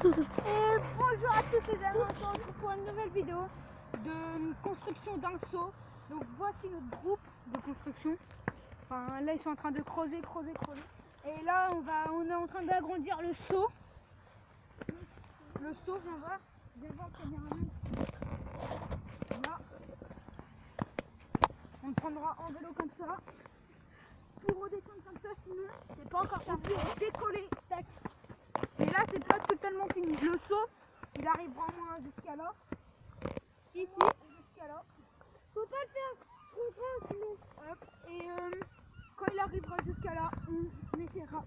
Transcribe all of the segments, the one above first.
Et bonjour à tous les amis, on se retrouve pour une nouvelle vidéo de construction d'un seau. Donc voici notre groupe de construction. Enfin là ils sont en train de creuser. Et là on est en train d'agrandir le seau. Le seau, viens voir le caméraman. Là. On le prendra en vélo comme ça. Pour redescendre comme ça, sinon c'est pas encore terminé. Décoller, tac. Et là c'est pas totalement fini. Le seau, il arrive vraiment jusqu'à là. Ici, jusqu'à là. Faut pas le faire trop grand sinon. Hop. Et quand il arrivera jusqu'à là, on essaiera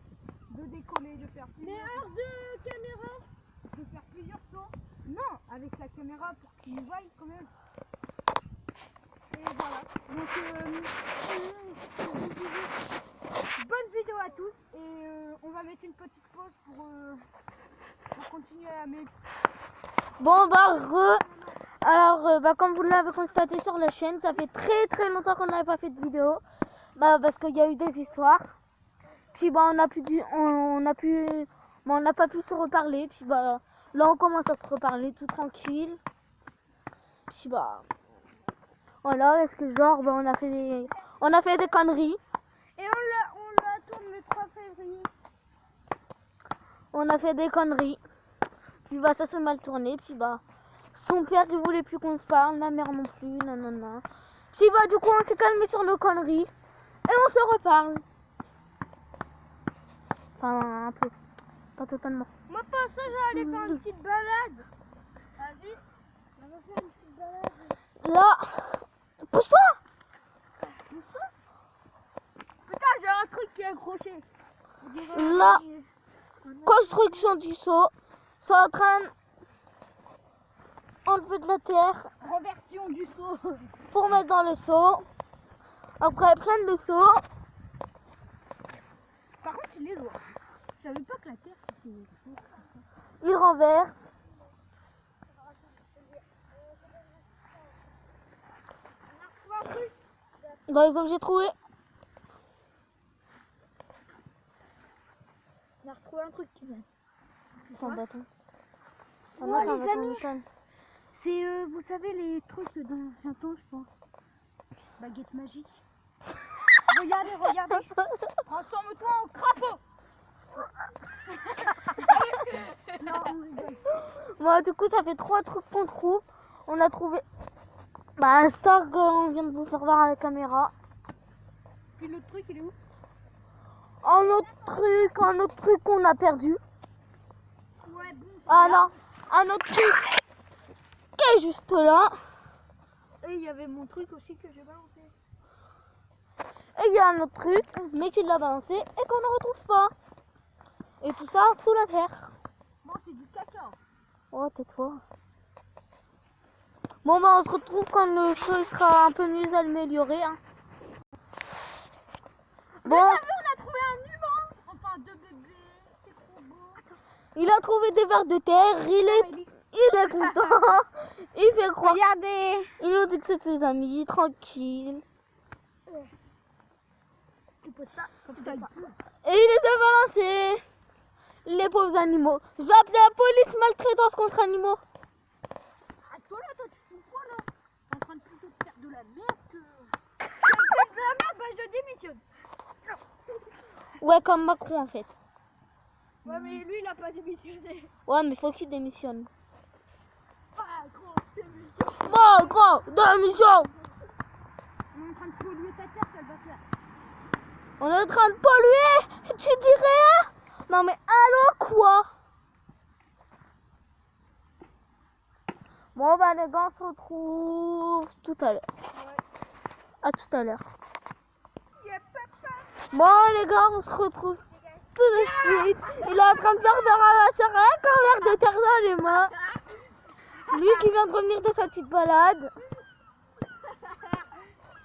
de décoller, de faire plusieurs. Mais hors de caméra, de faire plusieurs sauts. Non, avec la caméra pour qu'il nous voie quand même. Et voilà. Donc bonne vidéo à tous. Et on va mettre une petite pause pour continuer à mettre. Bon alors comme vous l'avez constaté sur la chaîne, ça fait très longtemps qu'on n'avait pas fait de vidéo. Parce qu'il y a eu des histoires. Puis on n'a pas pu se reparler. Puis là on commence à se reparler tout tranquille. Puis voilà, est-ce que genre on a fait des conneries. Et on la tourne le 3 février. On a fait des conneries. Puis ça s'est mal tourné. Puis son père il voulait plus qu'on se parle, ma mère non plus, nanana. Puis du coup on s'est calmé sur nos conneries. Et on se reparle. Enfin un peu. Pas totalement. Moi pour ça j'allais faire une petite balade. Vas-y. On va faire une petite balade. Là. Pousse-toi. Putain j'ai un truc qui est accroché. La construction du seau. C'est en train d'enlever de la terre. Renversion du seau. Pour mettre dans le seau. Après prendre le seau. Par contre il est lourd. Je savais pas que la terre c'était lourd. Il renverse. Dans les objets trouvés. On a retrouvé un truc qui vient. C'est un bâton. Ah Oh, non, c'est un les bâton amis. métal. C'est, vous savez, les trucs dans l'ancien temps, je pense. Baguette magique. Regardez. Transforme-toi en crapaud. Non, on rigole. Moi, du coup, ça fait 3 trucs qu'on trouve. On a trouvé ça qu'on vient de vous faire voir à la caméra. Puis l'autre truc, il est où? Un autre truc qu'on a perdu. Ouais, bon. Ah non, un autre truc qui est juste là. Et il y avait mon truc aussi que j'ai balancé. Et il y a un autre truc, mais qui l'a balancé et qu'on ne retrouve pas. Et tout ça sous la terre. Bon, c'est du caca. Oh, tais-toi. Bon, on se retrouve quand le feu sera un peu mieux amélioré. Hein. Bon. On a trouvé un humain. Enfin, 2 bébés. C'est trop beau. Il a trouvé des vers de terre. Il est content. Il fait croire. Regardez. Il nous dit que c'est ses amis, tranquille. Tu peux ça, ça. Et il les a balancés. Les pauvres animaux. Je vais appeler la police, maltraitance contre animaux. Ah, toi tu fous quoi là? T'es en train de plutôt de faire de la merde que. De la merde, je démissionne. Ouais, comme Macron en fait. Ouais, mais lui il a pas démissionné. Ouais, mais faut qu'il démissionne. Ah, gros, démission. Bon, gros, démission. On est en train de polluer ta terre, ça va faire. On est en train de polluer. Tu dis rien? Non mais allô quoi? Bon les gars, on se retrouve tout à l'heure. Ouais. À tout à l'heure. Yeah, papa. Bon les gars, on se retrouve tout de suite. Il est en train de faire de ramasser rien qu'un verre de terre dans les mains. Lui qui vient de revenir de sa petite balade.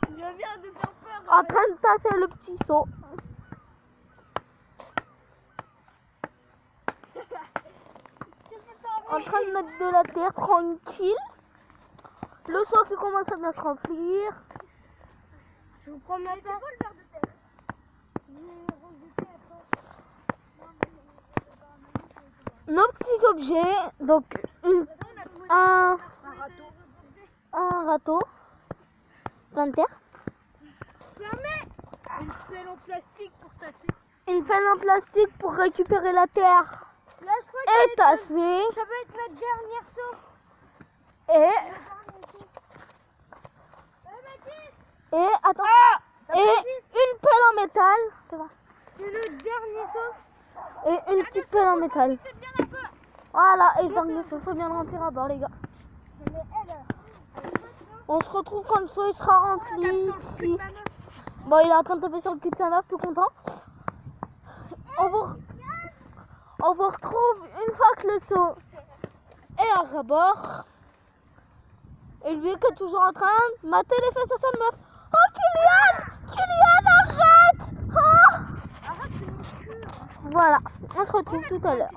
Je viens de faire peur. En train de tasser le petit seau. En train de mettre de la terre tranquille. Le seau qui commence à bien se remplir. Je vous prends ma terre. C'est quoi le verre de terre? J'ai rejeté après. nos petits objets. Donc, un râteau, plein de terre. Une pelle en plastique pour tasser. Une pelle en plastique pour récupérer la terre Là, je crois et tasser. ça va être notre dernière sauce. Et attends. Et une pelle en métal. C'est vrai. C'est le dernier sauce. Et une petite pelle en métal. C'est bien un peu. Voilà, et donc le seau, faut bien le remplir à bord, les gars. On se retrouve quand le seau il sera rempli. Puis... Bon, il est en train de taper sur le cul de sa mère, tout content. On vous retrouve une fois que le seau est à bord. Et lui qui est toujours en train de mater les fesses à sa meuf. Oh, Kylian, arrête. Oh. Arrête, c'est mon cul. Voilà, on se retrouve tout à l'heure.